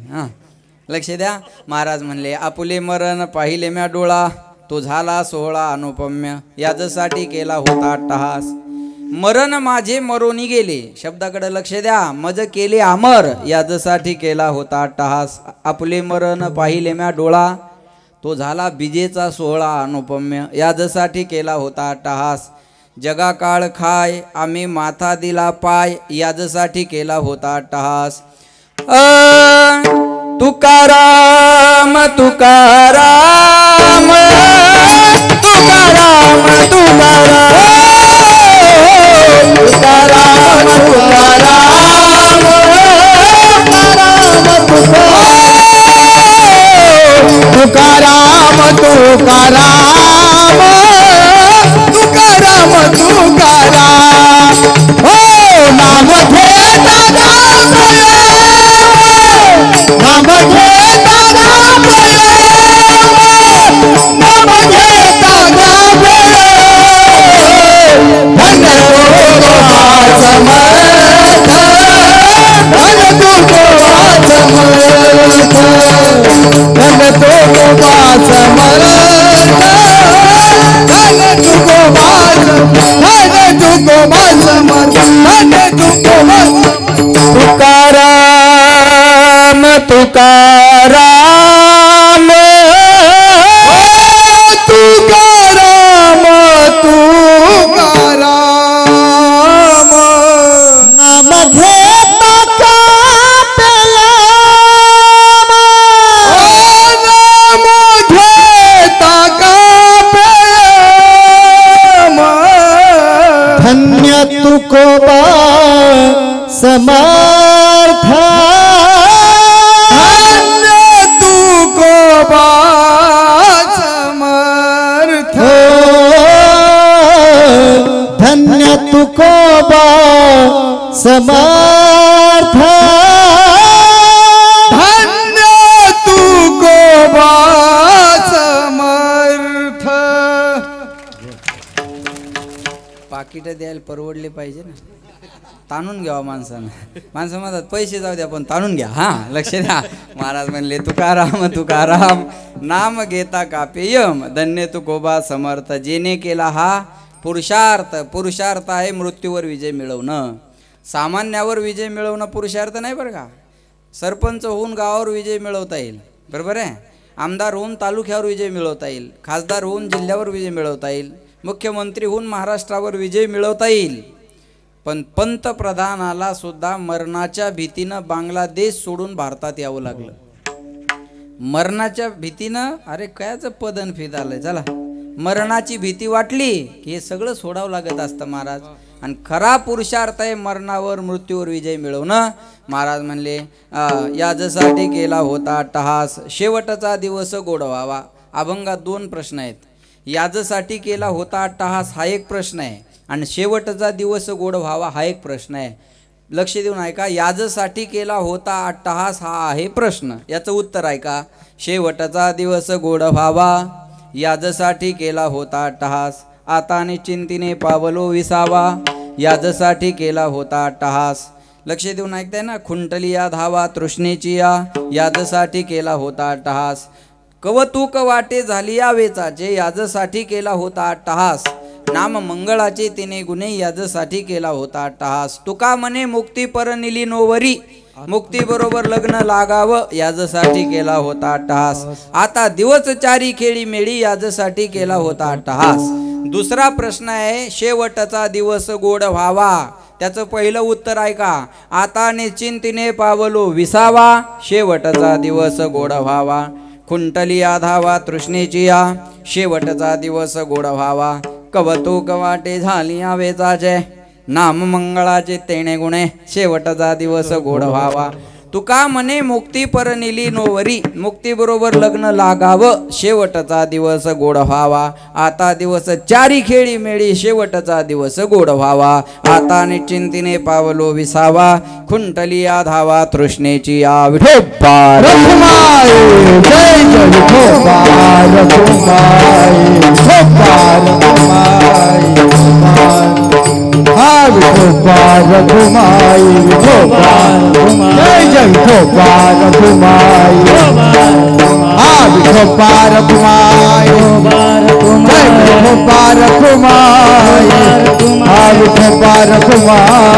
Speaker 1: लक्ष द्या. महाराज म्हणले, आपुले मरण पाहिले म्या डोळा, तो झाला सोहळा अनुपम्य, याजसाठी केला होता टहास. मरण माझे मरोनी गेले, शब्दाकडे लक्ष द्या. मज केले अमर, याजसाठी केला होता टहास. आपले मरण पाहिले म्या डोळा, तो झाला बिजेचा सोहळा अनुपम्य, याजसाठी केला होता टहास. जगा काळ खाय आम्ही माथा दिला पाय, याजसाठी केला होता टहास. तुकाराम तुकाराम तुकाराम तुकाराम
Speaker 3: तुकाराम तुकाराम तुकाराम हो नाम घेता नाम घेता नाम घेता धन तो समर्थ धन तो
Speaker 1: तुकाराम तुकाराम
Speaker 3: तुकाराम तुकाराम नाम घेता का प्रेम नाम घेता का प्रेम धन्य तुकोबा समर्थ धन्य तुकोबा समर्थ धन्य तुकोबा समर्थ धन्य तुकोबा समर्थ.
Speaker 1: पाकिट द्यायला परवडले पाहिजे ना. ताणून घ्यावा माणसानं. माणसं म्हणतात पैसे जाऊ द्या पण ताणून घ्या. लक्ष द्या. महाराज म्हणले, तुकाराम तुकाराम नाम घेता कापेयम, धन्य तुकोबा समर्थ. जेने केला हा पुरुषार्थ. पुरुषार्थ आहे मृत्यूवर विजय मिळवणं. सामान्यावर विजय मिळवणं पुरुषार्थ नाही बरं का. सरपंच होऊन गावावर विजय मिळवता येईल, बरोबर आहे. आमदार होऊन तालुक्यावर विजय मिळवता येईल. खासदार होऊन जिल्ह्यावर विजय मिळवता येईल. मुख्यमंत्री होऊन महाराष्ट्रावर विजय मिळवता येईल, पण पंतप्रधानाला सुद्धा मरणाच्या भीतीनं बांगलादेश सोडून भारतात यावं लागलं. मरणाच्या भीतीनं, अरे कायचं पदन फित आलंय, चला मरणाची भीती वाटली की हे सगळं सोडावं लागत असतं महाराज. आणि खरा पुरुषार्थ आहे मरणावर मृत्यूवर विजय मिळवणं. महाराज म्हणले याजसाठी केला होता अट्टहास, शेवटचा दिवस गोड व्हावा. अभंगात 2 प्रश्न आहेत. याजसाठी केला होता अट्टहास हा एक प्रश्न आहे, आणि शेवटचा दिवस गोड व्हावा हा एक प्रश्न आहे. लक्ष देऊन ऐका. याजसाठी केला होता अट्टहास हा आहे प्रश्न, याचं उत्तर ऐका. शेवटचा दिवस गोड व्हावा, याजसाठी केला होता अट्टहास, आता निश्चिंतीने पावलो विसावा. याजसाठी केला होता अट्टहास. लक्ष देऊन ऐकताय ना. खुंटली या धावा तृष्णेची या, याजसाठी केला होता अट्टहास. कवतुक वाटे झाली या वेचाचे, याजसाठी केला होता अट्टहास. नाम मंगळाचे तिने गुणे, याजसाठी केला होता अट्टहास. तुका म्हणे मुक्ती पर निली नोवरी, मुक्ती बरोबर लग्न लागावं, याजसाठी केला होता अट्टहास. आता दिवस चारी खेळी मेळी, याजसाठी केला होता अट्टहास. दुसरा प्रश्न आहे शेवटचा दिवस गोड व्हावा. त्याचं पहिलं उत्तर ऐका. आता निश्चिंतीने पावलो विसावा, शेवटचा दिवस गोड व्हावा. खुंटली या धावा तृष्णेची या, शेवटचा दिवस गोड व्हावा. कवतुक वाटे झाली या वेचाचे, नाम मंगळाचे तेणे गुणे, शेवटचा दिवस गोड व्हावा. तुका म्हणे मुक्ती पर निली नोवरी, मुक्ती बरोबर लग्न लागावं, शेवटचा दिवस गोड व्हावा. आता दिवस चारी खेळी मेळी, शेवटचा दिवस गोड व्हावा. आता निश्चिंतीने पावलो विसावा, खुंटली या धावा तृष्णेची या. विठोबा
Speaker 3: रखुमाई जय जय विठोबा रखुमाई, विठोबा रखुमाई, हा विठोबा रखुमाई, विठोबा जय जय विठोबा रखुमाई, हा विठोबा रखुमाई, जय विठोबा रखुमाई, हा विठोबा रखुमाई,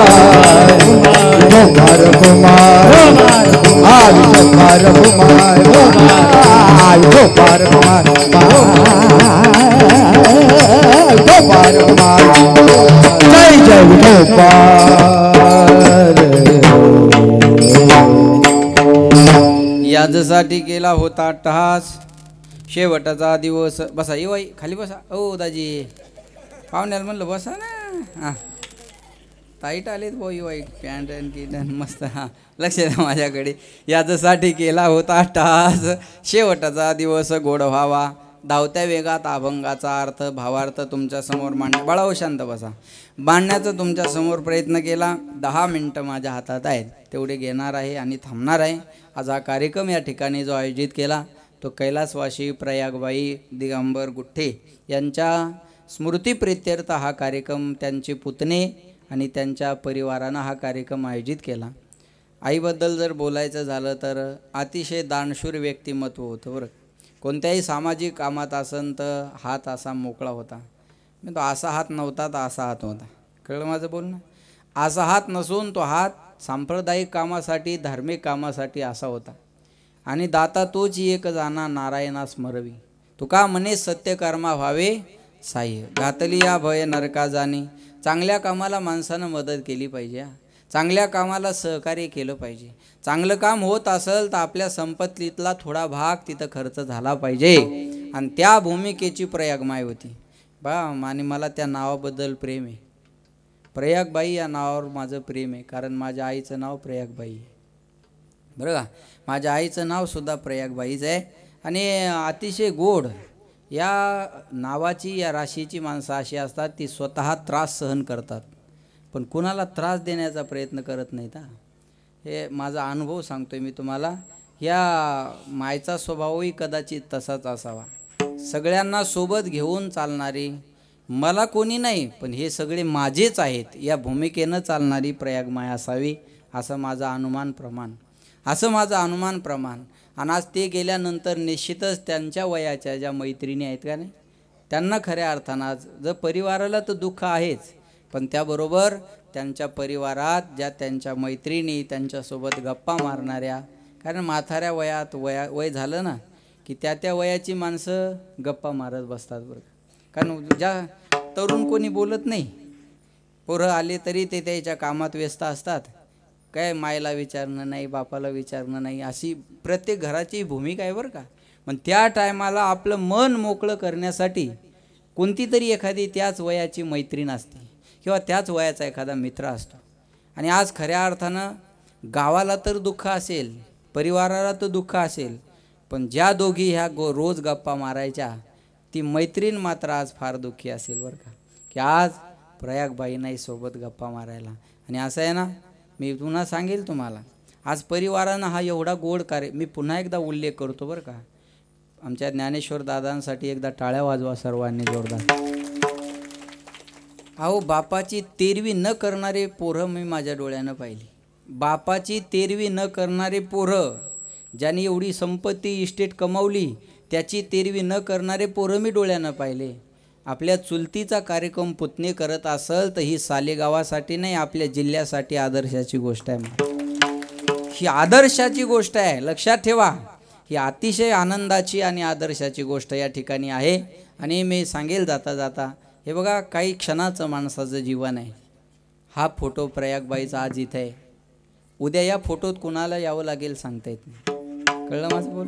Speaker 3: विठोबा रखुमाई, हा विठोबा रखुमाई, विठोबा रखुमाई, विठोबा रखुमाई, जय जय विठोबा.
Speaker 1: याजसाठी केला होता अट्टहास, शेवटचा दिवस. बसा येवाई खाली बसा. ओ दाजी पाहुण्याला म्हणलं बसा ना. हां टाईट आलेत भाऊ येवाई, पॅन्ट अँड किटन मस्त. हां लक्ष द्या माझ्याकडे. याजसाठी केला होता अट्टहास, शेवटचा दिवस गोड व्हावा. धावत्या वेगात अभंगाचा अर्थ भावार्थ तुमच्या समोर मांडण्या. बाळाओ शांत बसा. मांडण्याचा तुमच्या समोर प्रयत्न केला. 10 मिनटं माझ्या हातात आहेत, तेवढे घेणार आहे आणि थांबणार आहे. आज हा कार्यक्रम या ठिकाणी जो आयोजित केला तो कैलासवासी प्रयागबाई दिगंबर गुठ्ठे यांच्या स्मृतिप्रित्यर्थ हा कार्यक्रम, त्यांचे पुतणे आणि त्यांच्या परिवारानं हा कार्यक्रम आयोजित केला. आईबद्दल जर बोलायचं झालं तर अतिशय दानशूर व्यक्तिमत्व होतं बरं. कोणत्याही सामाजिक कामात असन तर हात असा मोकळा होता. तो असा हात नव्हता तर असा हात होता. कळलं माझं बोलणं. असा हात नसून तो हात सांप्रदायिक कामासाठी, धार्मिक कामासाठी असा होता. आणि दाता तोच एक जाणा नारायणा स्मरवी, तुका म्हणे सत्यकर्मा व्हावे साह्य, घातली या भय नरका जाणे. चांगल्या कामाला माणसानं मदत केली पाहिजे. चांगल्या कामाला सहकार्य केलं पाहिजे. चांगलं काम होत असेल तर आपल्या संपत्तीतला थोडा भाग तिथं खर्च झाला पाहिजे. आणि त्या भूमिकेची प्रयागमाई होती बा. आणि मला त्या नावाबद्दल प्रेम आहे. प्रयागबाई या नावावर माझं प्रेम आहे, कारण माझ्या आईचं नाव प्रयागबाई आहे बरं का. माझ्या आईचं नावसुद्धा प्रयागबाईच आहे. आणि अतिशय गोड या नावाची, या राशीची माणसं अशी असतात ती स्वतः त्रास सहन करतात पण कुणाला त्रास देण्याचा प्रयत्न करत नाहीत. हे माझा अनुभव सांगतोय मी तुम्हाला. ह्या मायचा स्वभावही कदाचित तसाच असावा. सगळ्यांना सोबत घेऊन चालणारी, मला कोणी नाही पण हे सगळे माझेच आहेत या भूमिकेनं चालणारी प्रयागमाय असावी, असं माझं अनुमान प्रमाण. आणि आज ते गेल्यानंतर निश्चितच त्यांच्या वयाच्या ज्या मैत्रिणी आहेत का नाही, त्यांना खऱ्या अर्थानं आज जर परिवाराला तर दुःख आहेच, पण त्याबरोबर त्यांच्या परिवारात ज्या त्यांच्या मैत्रिणी, त्यांच्यासोबत गप्पा मारणाऱ्या, कारण म्हाताऱ्या वयात वय झालं ना की त्या वयाची माणसं गप्पा मारत बसतात बरं. कारण ज्या तरुण कोणी बोलत नाही. पोरं आले तरी ते त्याच्या कामात व्यस्त असतात. काय मायला विचारणं नाही, बापाला विचारणं नाही, अशी प्रत्येक घराची भूमिका आहे बरं का. पण त्या टायमाला आपलं मन मोकळं करण्यासाठी कोणती तरी एखादी त्याच वयाची मैत्रीण असते किंवा त्याच वयाचा एखादा मित्र असतो. आणि आज खऱ्या अर्थानं गावाला तर दुःख असेल, परिवाराला तर दुःख असेल, पण ज्या दोघी ह्या रोज गप्पा मारायच्या ती मैत्रीण मात्र आज फार दुःखी असेल बरं का, की आज प्रयागबाई नाही सोबत गप्पा मारायला. आणि असं आहे ना, मी पुन्हा सांगेल तुम्हाला, आज परिवारानं हा एवढा गोड कार्य, मी पुन्हा एकदा उल्लेख करतो बरं का, आमच्या ज्ञानेश्वर दादांसाठी एकदा टाळ्या वाजवा सर्वांनी जोरदार. अहो, बापाची तेरवी न करणारे पोरं मी माझ्या डोळ्यानं पाहिली. बापाची तेरवी न करणारे पोरं, ज्यांनी एवढी संपत्ती इस्टेट कमावली, त्याची तेरवी न करणारे पोरं मी डोळ्यानं पाहिले. आपल्या चुलतीचा कार्यक्रम पुतणे करत असेल तर ही सालेगावासाठी नाही, आपल्या जिल्ह्यासाठी आदर्शाची गोष्ट आहे. ही आदर्शाची गोष्ट आहे, लक्षात ठेवा. ही अतिशय आनंदाची आणि आदर्शाची गोष्ट या ठिकाणी आहे. आणि मी सांगेल जाता जाता, हे बघा, काही क्षणाचं माणसाचं जीवन आहे. हा फोटो प्रयागबाईचा आज इथे आहे. उद्या या फोटोत कुणाला यावं लागेल सांगता येत नाही. कळलं माझं बोल.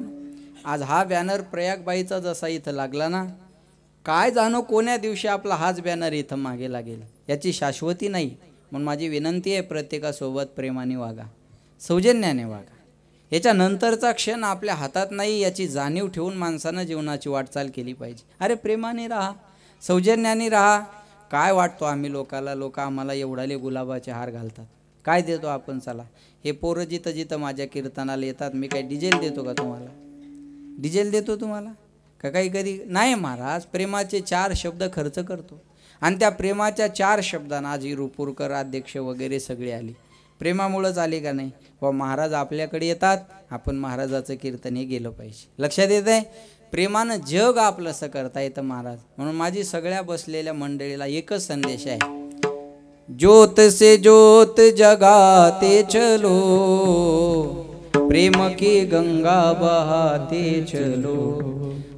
Speaker 1: आज हा बॅनर प्रयागबाईचा जसा इथं लागला ना, काय जाणो कोण्या दिवशी आपला हाच बॅनर इथं मागे लागेल, याची शाश्वती नाही. म्हणून माझी विनंती आहे, प्रत्येकासोबत प्रेमाने वागा, सौजन्याने वागा. याच्यानंतरचा क्षण आपल्या हातात नाही याची जाणीव ठेवून माणसानं जीवनाची वाटचाल केली पाहिजे. अरे प्रेमाने राहा, सौजन्याने राहा. काय वाटतो आम्ही लोकाला, लोक आम्हाला एवढाले गुलाबाचे हार घालतात, काय देतो आपण? चला, हे पोरं जिथं जिथं माझ्या कीर्तनाला येतात, मी काय डिझेल देतो का तुम्हाला? डिझेल देतो तुम्हाला का? काही कधी नाही महाराज. प्रेमाचे 4 शब्द खर्च करतो आणि त्या प्रेमाच्या 4 शब्दांना आज रुपूरकर अध्यक्ष वगैरे सगळे आले. प्रेमामुळंच आले का नाही? व महाराज आपल्याकडे येतात, आपण महाराजाचं कीर्तन हे गेलं पाहिजे. लक्षात येत आहे? प्रेमानं जग आपलंसं करता येतं महाराज. म्हणून माझी सगळ्या बसलेल्या मंडळीला एकच संदेश आहे, ज्योत से ज्योत जगाते चलो, प्रेम की गंगा बहाते चलो,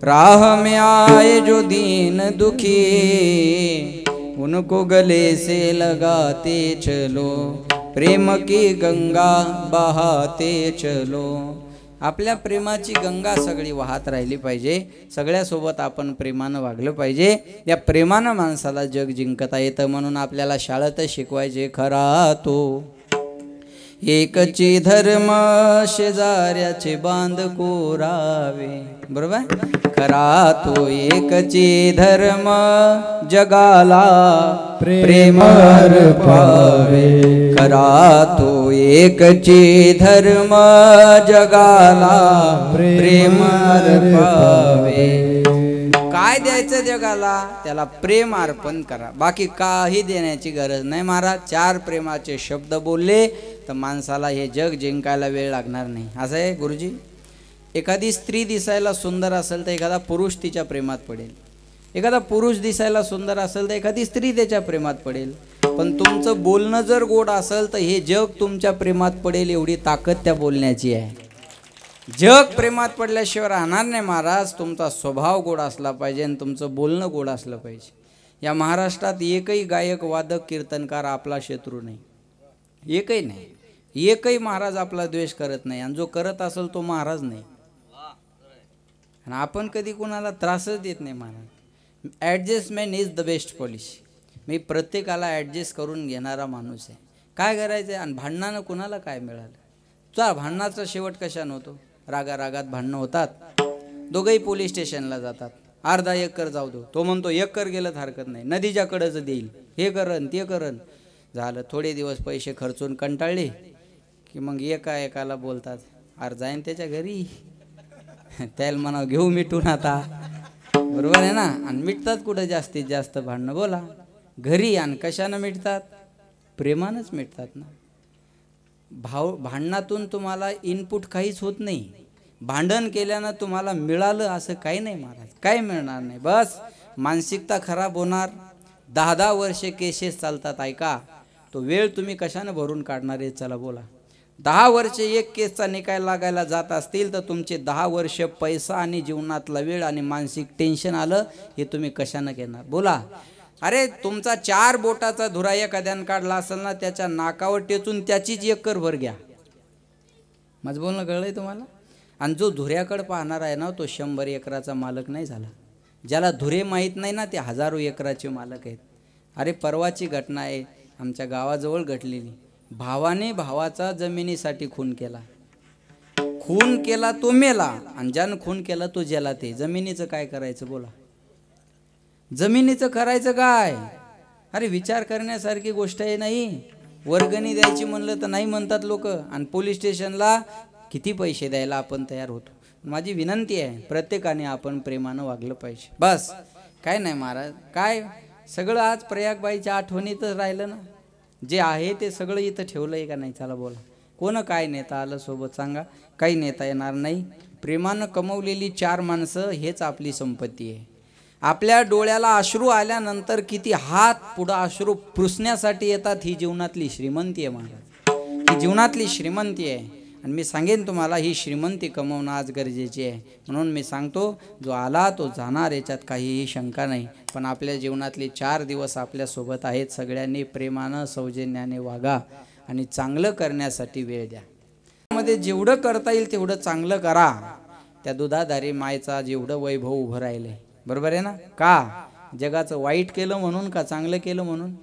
Speaker 1: राह में आए जो दीन दुखी, उनको गले से लगाते चलो, प्रेम की गंगा बहाते चलो. आपल्या प्रेमाची गंगा सगळी वाहत राहिली पाहिजे. सगळ्यासोबत आपण प्रेमानं वागलं पाहिजे. या प्रेमानं माणसाला जग जिंकता येतं. म्हणून आपल्याला शाळेत शिकवायचे, खरा तो एकची धर्म, शेजाऱ्याचे बांध कोरावे. बरोबर? खरा तो एकची धर्म, जगाला प्रेम अर्पावे. खरा तो एकची धर्म, जगाला प्रेम अर्पावे. काय द्यायचं जगाला? त्याला प्रेम अर्पण करा. बाकी काही देण्याची गरज नाही महाराज. 4 प्रेमाचे शब्द बोलले तर माणसाला हे जग जिंकायला वेळ लागणार नाही. असं आहे गुरुजी. एखादी स्त्री दिसायला सुंदर असेल तर एखादा पुरुष तिच्या प्रेमात पडेल. एखादा पुरुष दिसायला सुंदर असेल तर एखादी स्त्री त्याच्या प्रेमात पडेल. पण तुमचं बोलणं जर गोड असेल तर हे जग तुमच्या प्रेमात पडेल. एवढी ताकद त्या बोलण्याची आहे. जग प्रेमात पडल्याशिवाय राहणार नाही महाराज. तुमचा स्वभाव गोड असला पाहिजे आणि तुमचं बोलणं गोड असलं पाहिजे. या महाराष्ट्रात एकही गायक, वादक, कीर्तनकार आपला शत्रू नाही. एकही नाही. एकही महाराज आपला द्वेष करत नाही. आणि जो करत असेल तो महाराज नाही. आणि आपण कधी कोणाला त्रासच देत नाही महाराज. Adjustment is the best policy. मी प्रत्येकाला ॲडजस्ट करून घेणारा माणूस आहे. काय करायचं आहे? आणि भांडणानं कुणाला काय मिळालं? चला, भांडणाचा शेवट कशानं होतो? रागारागात भांडणं होतात. दोघंही पोलीस स्टेशनला जातात. अर्धा एकर जाऊ दो. तो म्हणतो 1 एकर गेलं तर हरकत नाही, नदीच्या कडेच देईल, हे करन ते करन. झालं, थोडे दिवस पैसे खर्चून कंटाळले की मग एकाला बोलतात, अरे जाईन त्याच्या घरी, त्याला म्हणावं घेऊ मिटून आता. बरोबर आहे ना? आणि मिटतात कुठं जास्तीत जास्त भांडणं? बोला, घरी. आणि कशानं मिटतात? प्रेमानंच मिटतात ना. भांडणातून तुम्हाला इनपुट काहीच होत नाही. भांडण केल्यानं तुम्हाला मिळालं असं काही नाही महाराज. काही मिळणार नाही. बस मानसिकता खराब होणार. 10-10 वर्षे केसेस चालतात. ऐका, तो वेळ तुम्ही कशानं भरून काढणार आहे? चला बोला. 10 वर्षे एक केसचा निकाल लागायला जात असतील तर तुमचे 10 वर्ष पैसा आणि जीवनातला वेळ आणि मानसिक टेन्शन आलं, हे तुम्ही कशानं घेणार? बोला. अरे तुमचा 4 बोटाचा धुरा एखाद्यानं काढला असेल ना, त्याच्या नाकावर टेचून त्याचीच 1 करभर घ्या. माझं बोलणं कळलंय तुम्हाला? आणि जो धुऱ्याकडे पाहणार आहे ना, तो 100 एकराचा मालक नाही झाला. ज्याला धुरे माहीत नाही ना, ते हजारो एकराचे मालक आहेत. अरे परवाची घटना आहे, आमच्या गावाजवळ घडलेली. भावाने भावाचा जमिनीसाठी खून केला. खून केला तो मेला, आणि ज्यानं खून केला तो जेला. ते जमिनीचं काय करायचं बोला? जमिनीचं करायचं काय? अरे विचार करण्यासारखी गोष्ट आहे. नाही वर्गणी द्यायची म्हणलं तर नाही म्हणतात लोक, आणि पोलीस स्टेशनला किती पैसे द्यायला आपण तयार होतो. माझी विनंती आहे, प्रत्येकाने आपण प्रेमानं वागलं पाहिजे. बस काय नाही महाराज. काय सगळं आज प्रयागबाईच्या आठवणीतच राहिलं ना. जे आहे ते सगळं इथं ठेवलं आहे का नाही? चला बोला. कोण काय नेता आलं सोबत सांगा? काही नेता येणार नाही. प्रेमानं कमवलेली 4 माणसं हेच आपली संपत्ती आहे. आपल्या डोळ्याला अश्रू आल्यानंतर किती हात पुढं अश्रू पुसण्यासाठी येतात. ही जीवनातली श्रीमंती आहे महाराज. ही जीवनातली श्रीमंती आहे. आणि मी सांगेन तुम्हाला, ही श्रीमंती कमवणं आज गरजेची आहे. म्हणून मी सांगतो, जो आला तो जाणार, याच्यात काहीही शंका नाही. पण आपल्या जीवनातले 4 दिवस आपल्यासोबत आहेत. सगळ्यांनी प्रेमानं सौजन्याने वागा आणि चांगलं करण्यासाठी वेळ द्या. मध्ये जेवढं करता येईल तेवढं चांगलं करा. त्या दुधाधारी मायचा जेवढं वैभव उभं राहिलंय, बरोबर आहे ना? का जगाचं वाईट केलं म्हणून का चांगलं केलं म्हणून?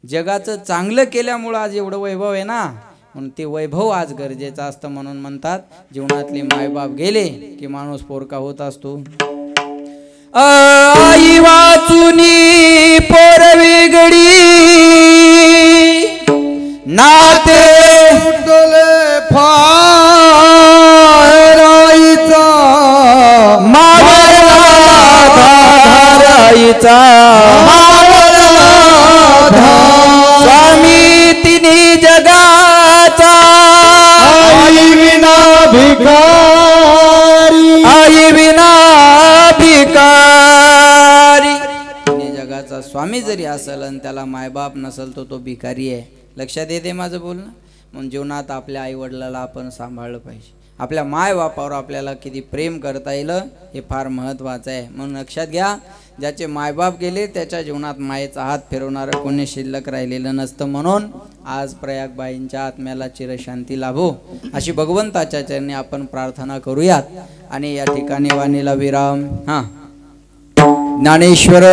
Speaker 1: जगाचं चांगलं केल्यामुळं आज एवढं वैभव आहे ना. म्हणून ते वैभव आज गरजेचं असतं. म्हणून म्हणतात, जीवनातले मायबाप गेले की माणूस पोरका होत असतो. आई वाचुनी पोर वेगळी, नाते
Speaker 3: उठले फाराईचा,
Speaker 1: मावळला धाराईचा, स्वामी तिन्ही जगाचा,
Speaker 3: आई विना भिकारी,
Speaker 1: आई विना भिकारी. तिन्ही जगाचा स्वामी जरी असेल आणि त्याला मायबाप नसेल तो भिकारी आहे. लक्षात येते माझं बोलणं? म्हणून जीवनात आपल्या आईवडिलाला आपण सांभाळलं पाहिजे. आपल्या मायबापावर आपल्याला किती प्रेम करता येईल हे फार महत्त्वाचं आहे. म्हणून लक्षात घ्या, ज्याचे मायबाप गेले त्याच्या जीवनात मायेचा हात फिरवणारं कोणी शिल्लक राहिलेलं नसतं. म्हणून आज प्रयागबाईंच्या आत्म्याला चिरशांती लाभो अशी भगवंताच्या चरणी आपण प्रार्थना करूयात. आणि या ठिकाणी वाणीला विराम. ज्ञानेश्वर